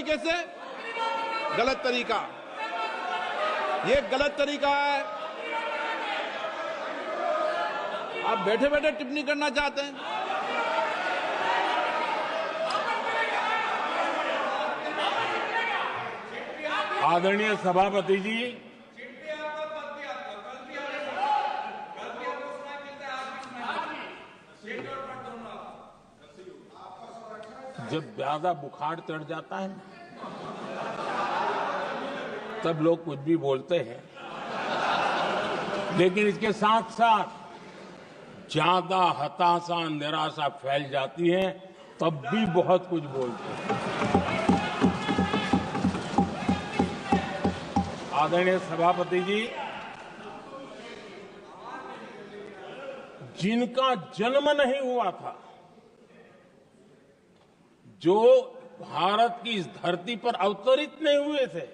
तरीके से गलत तरीका, ये गलत तरीका है। आप बैठे बैठे टिप्पणी करना चाहते हैं। आदरणीय सभापति जी, जब ज्यादा बुखार चढ़ जाता है तब लोग कुछ भी बोलते हैं, लेकिन इसके साथ साथ ज्यादा हताशा निराशा फैल जाती है तब भी बहुत कुछ बोलते हैं। आदरणीय सभापति जी, जिनका जन्म नहीं हुआ था, जो भारत की इस धरती पर अवतरित नहीं हुए थे,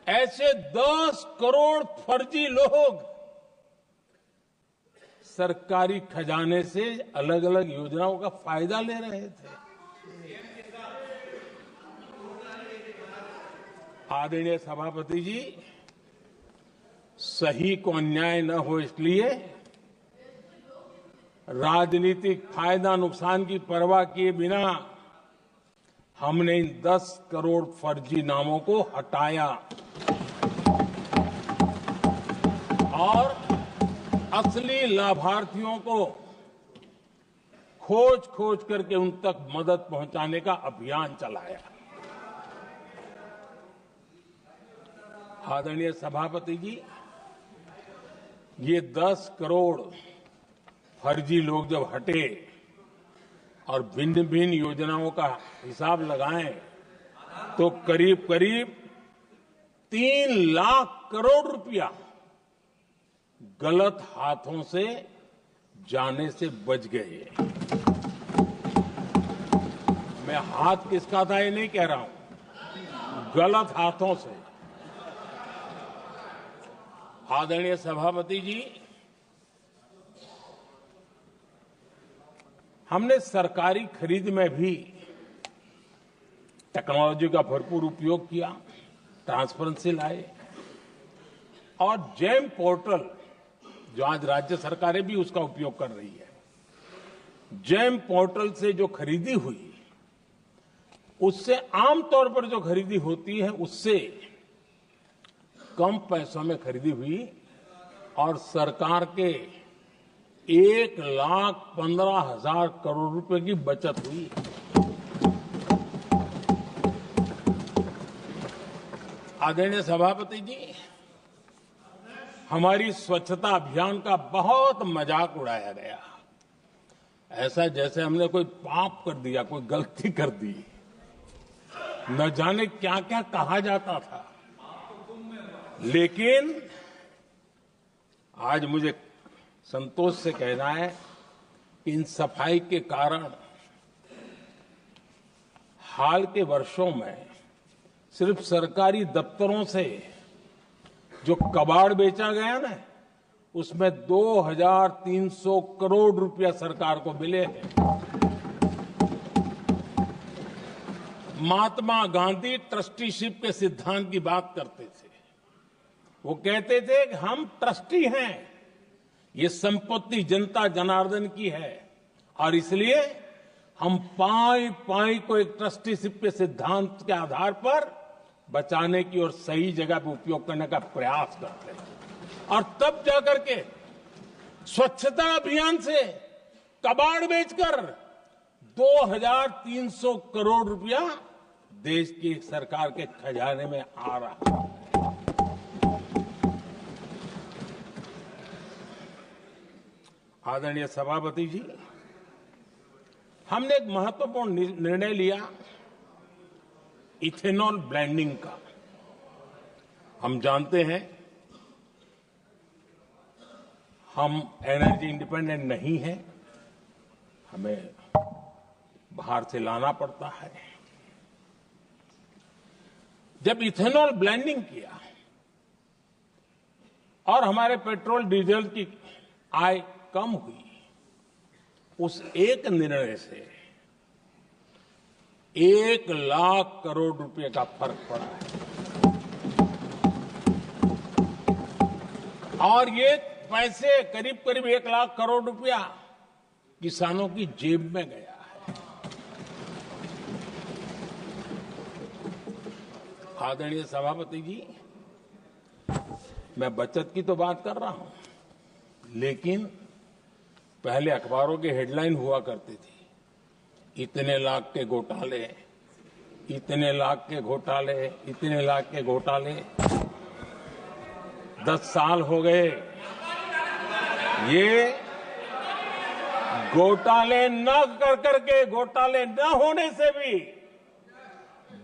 ऐसे 10 करोड़ फर्जी लोग सरकारी खजाने से अलग अलग योजनाओं का फायदा ले रहे थे। आदरणीय सभापति जी, सही को अन्याय न हो इसलिए राजनीतिक फायदा नुकसान की परवाह किए बिना हमने इन 10 करोड़ फर्जी नामों को हटाया और असली लाभार्थियों को खोज खोज करके उन तक मदद पहुंचाने का अभियान चलाया। आदरणीय सभापति जी, ये 10 करोड़ फर्जी लोग जब हटे और भिन्न भिन्न योजनाओं का हिसाब लगाएं तो करीब करीब 3 लाख करोड़ रुपया गलत हाथों से जाने से बच गए। मैं हाथ किसका था ये नहीं कह रहा हूं, गलत हाथों से। आदरणीय सभापति जी, हमने सरकारी खरीद में भी टेक्नोलॉजी का भरपूर उपयोग किया, ट्रांसपेरेंसी लाए और जेम पोर्टल, जो आज राज्य सरकारें भी उसका उपयोग कर रही है, जेम पोर्टल से जो खरीदी हुई उससे आमतौर पर जो खरीदी होती है उससे कम पैसों में खरीदी हुई और सरकार के 1,15,000 करोड़ रुपए की बचत हुई। आदरणीय सभापति जी, हमारी स्वच्छता अभियान का बहुत मजाक उड़ाया गया, ऐसा जैसे हमने कोई पाप कर दिया, कोई गलती कर दी, न जाने क्या क्या कहा जाता था। लेकिन आज मुझे संतोष से कहना है कि इन सफाई के कारण हाल के वर्षों में सिर्फ सरकारी दफ्तरों से जो कबाड़ बेचा गया ना, उसमें 2,300 करोड़ रुपया सरकार को मिले हैं। महात्मा गांधी ट्रस्टीशिप के सिद्धांत की बात करते थे। वो कहते थे कि हम ट्रस्टी हैं, ये संपत्ति जनता जनार्दन की है और इसलिए हम पाई पाई को एक ट्रस्टीशिप के सिद्धांत के आधार पर बचाने की और सही जगह पर उपयोग करने का प्रयास करते हैं। और तब जाकर के स्वच्छता अभियान से कबाड़ बेचकर 2,300 करोड़ रुपया देश की सरकार के खजाने में आ रहा है। आदरणीय सभापति जी, हमने एक महत्वपूर्ण निर्णय लिया इथेनॉल ब्लेंडिंग का। हम जानते हैं हम एनर्जी इंडिपेंडेंट नहीं है, हमें बाहर से लाना पड़ता है। जब इथेनॉल ब्लेंडिंग किया और हमारे पेट्रोल डीजल की आय कम हुई, उस एक निर्णय से 1,00,000 करोड़ रुपए का फर्क पड़ा है। और ये पैसे करीब करीब 1,00,000 करोड़ रुपया किसानों की जेब में गया है। आदरणीय सभापति जी, मैं बचत की तो बात कर रहा हूं, लेकिन पहले अखबारों के हेडलाइन हुआ करती थी, इतने लाख के घोटाले, इतने लाख के घोटाले, इतने लाख के घोटाले। 10 साल हो गए ये घोटाले न कर करके, घोटाले न होने से भी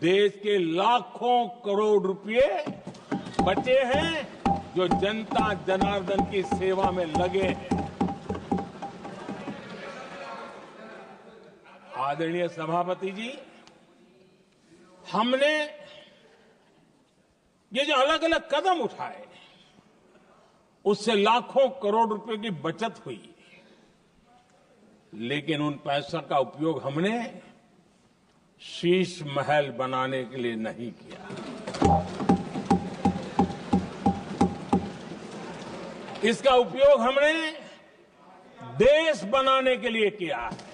देश के लाखों करोड़ रुपए बचे हैं, जो जनता जनार्दन की सेवा में लगे हैं। आदरणीय सभापति जी, हमने ये जो अलग अलग कदम उठाए, उससे लाखों करोड़ रुपए की बचत हुई, लेकिन उन पैसों का उपयोग हमने शीश महल बनाने के लिए नहीं किया। इसका उपयोग हमने देश बनाने के लिए किया है।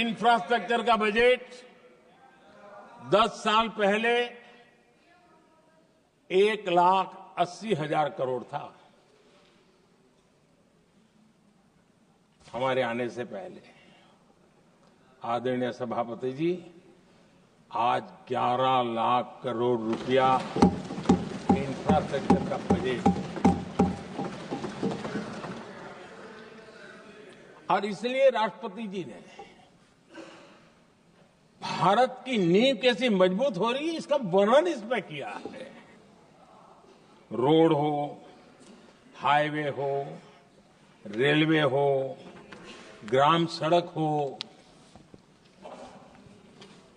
इंफ्रास्ट्रक्चर का बजट 10 साल पहले 1,80,000 करोड़ था, हमारे आने से पहले। आदरणीय सभापति जी, आज 11 लाख करोड़ रुपया इंफ्रास्ट्रक्चर का बजट, और इसलिए राष्ट्रपति जी ने भारत की नींव कैसी मजबूत हो रही है, इसका वर्णन इसमें किया है। रोड हो, हाईवे हो, रेलवे हो, ग्राम सड़क हो,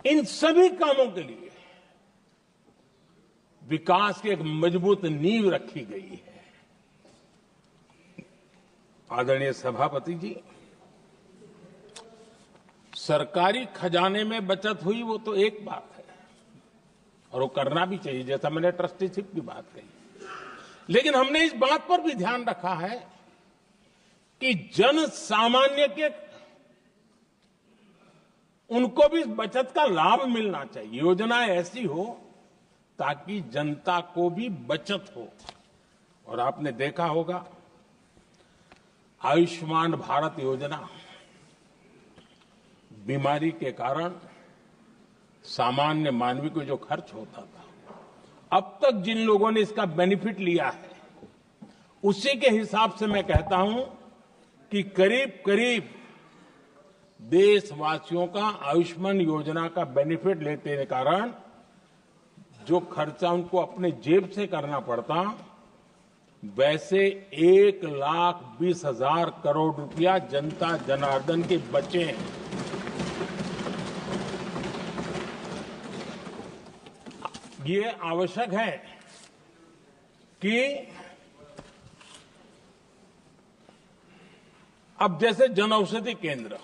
इन सभी कामों के लिए विकास की एक मजबूत नींव रखी गई है। आदरणीय सभापति जी, सरकारी खजाने में बचत हुई वो तो एक बात है, और वो करना भी चाहिए, जैसा मैंने ट्रस्टीशिप की बात कही, लेकिन हमने इस बात पर भी ध्यान रखा है कि जन सामान्य के उनको भी बचत का लाभ मिलना चाहिए। योजनाएं ऐसी हो ताकि जनता को भी बचत हो। और आपने देखा होगा, आयुष्मान भारत योजना, बीमारी के कारण सामान्य मानवी को जो खर्च होता था, अब तक जिन लोगों ने इसका बेनिफिट लिया है, उसी के हिसाब से मैं कहता हूं कि करीब करीब देशवासियों का आयुष्मान योजना का बेनिफिट लेने के कारण जो खर्चा उनको अपने जेब से करना पड़ता, वैसे 1,20,000 करोड़ रुपया जनता जनार्दन के बचे हैं। ये आवश्यक है कि अब जैसे जन औषधि केंद्र,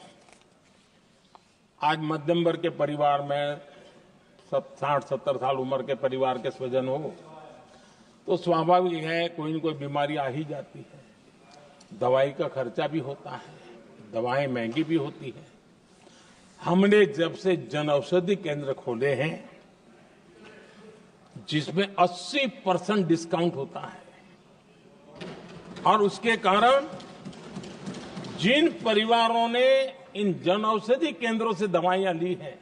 आज मध्यम वर्ग के परिवार में 60-70 साल उम्र के परिवार के स्वजन हो तो स्वाभाविक है कोई न कोई बीमारी आ ही जाती है, दवाई का खर्चा भी होता है, दवाएं महंगी भी होती है। हमने जब से जन औषधि केंद्र खोले हैं, जिसमें 80% डिस्काउंट होता है, और उसके कारण जिन परिवारों ने इन जन औषधि केंद्रों से दवाइयां ली हैं,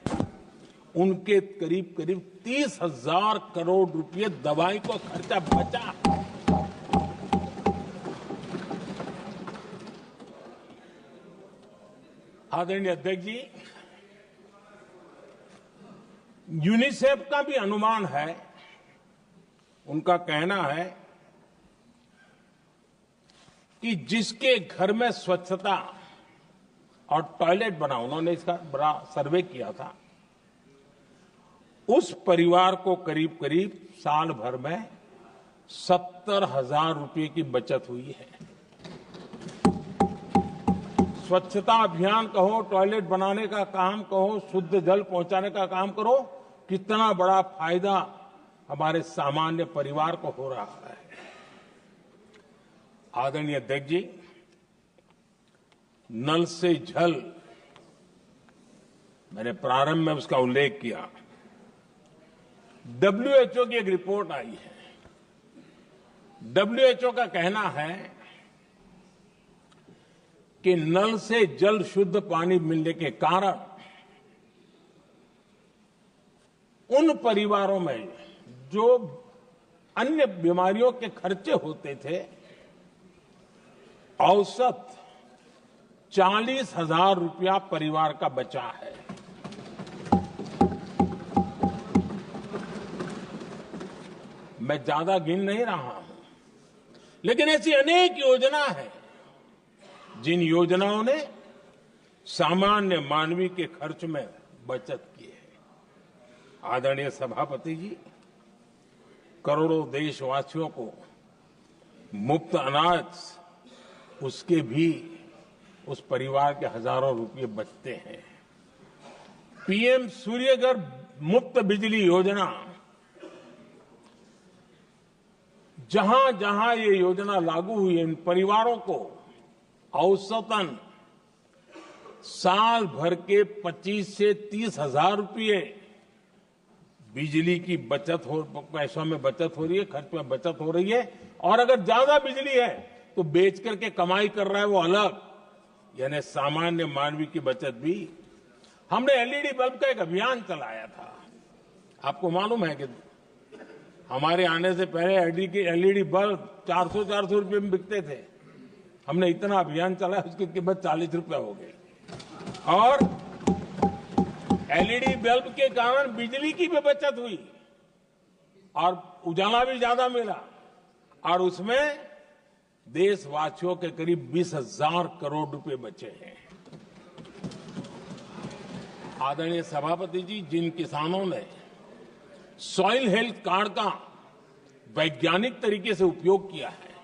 उनके करीब करीब 30,000 करोड़ रुपए दवाई को खर्चा बचा। आदरणीय अध्यक्ष जी, यूनिसेफ का भी अनुमान है, उनका कहना है कि जिसके घर में स्वच्छता और टॉयलेट बना, उन्होंने इसका बड़ा सर्वे किया था, उस परिवार को करीब करीब साल भर में 70,000 रुपए की बचत हुई है। स्वच्छता अभियान कहो, टॉयलेट बनाने का काम कहो, शुद्ध जल पहुंचाने का काम करो, कितना बड़ा फायदा हमारे सामान्य परिवार को हो रहा है। आदरणीय अध्यक्ष जी, नल से जल, मैंने प्रारंभ में उसका उल्लेख किया। WHO की एक रिपोर्ट आई है। WHO का कहना है कि नल से जल शुद्ध पानी मिलने के कारण उन परिवारों में जो अन्य बीमारियों के खर्चे होते थे, औसत 40,000 रुपया परिवार का बचा है। मैं ज्यादा गिन नहीं रहा हूं, लेकिन ऐसी अनेक योजना है जिन योजनाओं ने सामान्य मानवीय के खर्च में बचत की है। आदरणीय सभापति जी, करोड़ों देशवासियों को मुफ्त अनाज, उसके भी उस परिवार के हजारों रुपये बचते हैं। पीएम सूर्यघर मुफ्त बिजली योजना, जहां जहां ये योजना लागू हुई है, इन परिवारों को औसतन साल भर के 25 से 30 हजार रुपये बिजली की बचत हो, पैसों में बचत हो रही है, खर्च में बचत हो रही है। और अगर ज्यादा बिजली है तो बेच करके कमाई कर रहा है वो अलग, यानी सामान्य मानवीय की बचत भी। हमने एलईडी बल्ब का एक अभियान चलाया था। आपको मालूम है कि हमारे आने से पहले एलईडी बल्ब 400 रुपये में बिकते थे। हमने इतना अभियान चलाया, उसकी कीमत 40 रुपये हो गई। और एलईडी बल्ब के कारण बिजली की भी बचत हुई और उजाला भी ज्यादा मिला, और उसमें देशवासियों के करीब 20,000 करोड़ रुपए बचे हैं। आदरणीय सभापति जी, जिन किसानों ने सॉइल हेल्थ कार्ड का वैज्ञानिक तरीके से उपयोग किया है,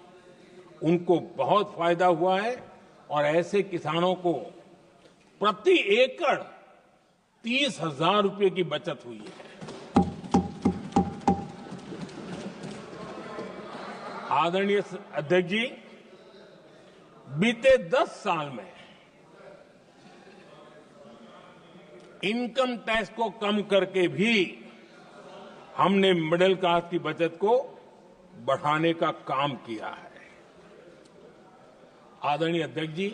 उनको बहुत फायदा हुआ है। और ऐसे किसानों को प्रति एकड़ 30,000 रुपये की बचत हुई है। आदरणीय अध्यक्ष जी, बीते 10 साल में इनकम टैक्स को कम करके भी हमने मिडिल क्लास की बचत को बढ़ाने का काम किया है। आदरणीय अध्यक्ष जी,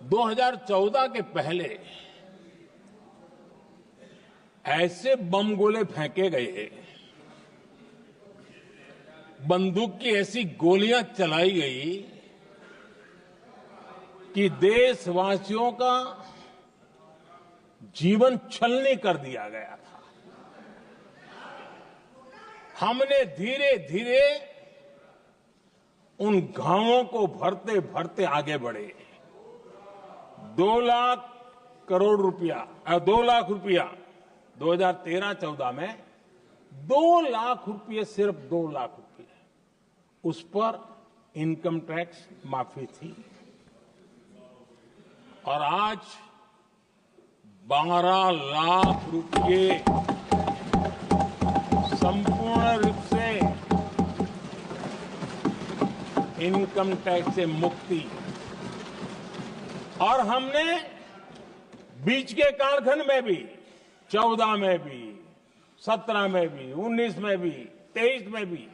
2014 के पहले ऐसे बम गोले फेंके गए, बंदूक की ऐसी गोलियां चलाई गई कि देशवासियों का जीवन छलनी कर दिया गया था। हमने धीरे धीरे उन घावों को भरते भरते आगे बढ़े। 2 लाख करोड़ रुपया, 2 लाख रुपया 2013-14 में 2 लाख रुपये, सिर्फ 2 लाख रुपये, उस पर इनकम टैक्स माफी थी। और आज 12 लाख रुपये संपूर्ण रूप से इनकम टैक्स से मुक्ति। और हमने बीच के कालखंड में भी, 14 में भी, 17 में भी, 19 में भी, 23 में भी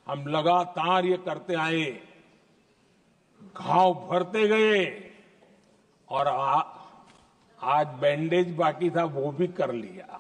हम लगातार ये करते आए, घाव भरते गए। और आज बैंडेज बाकी था, वो भी कर लिया।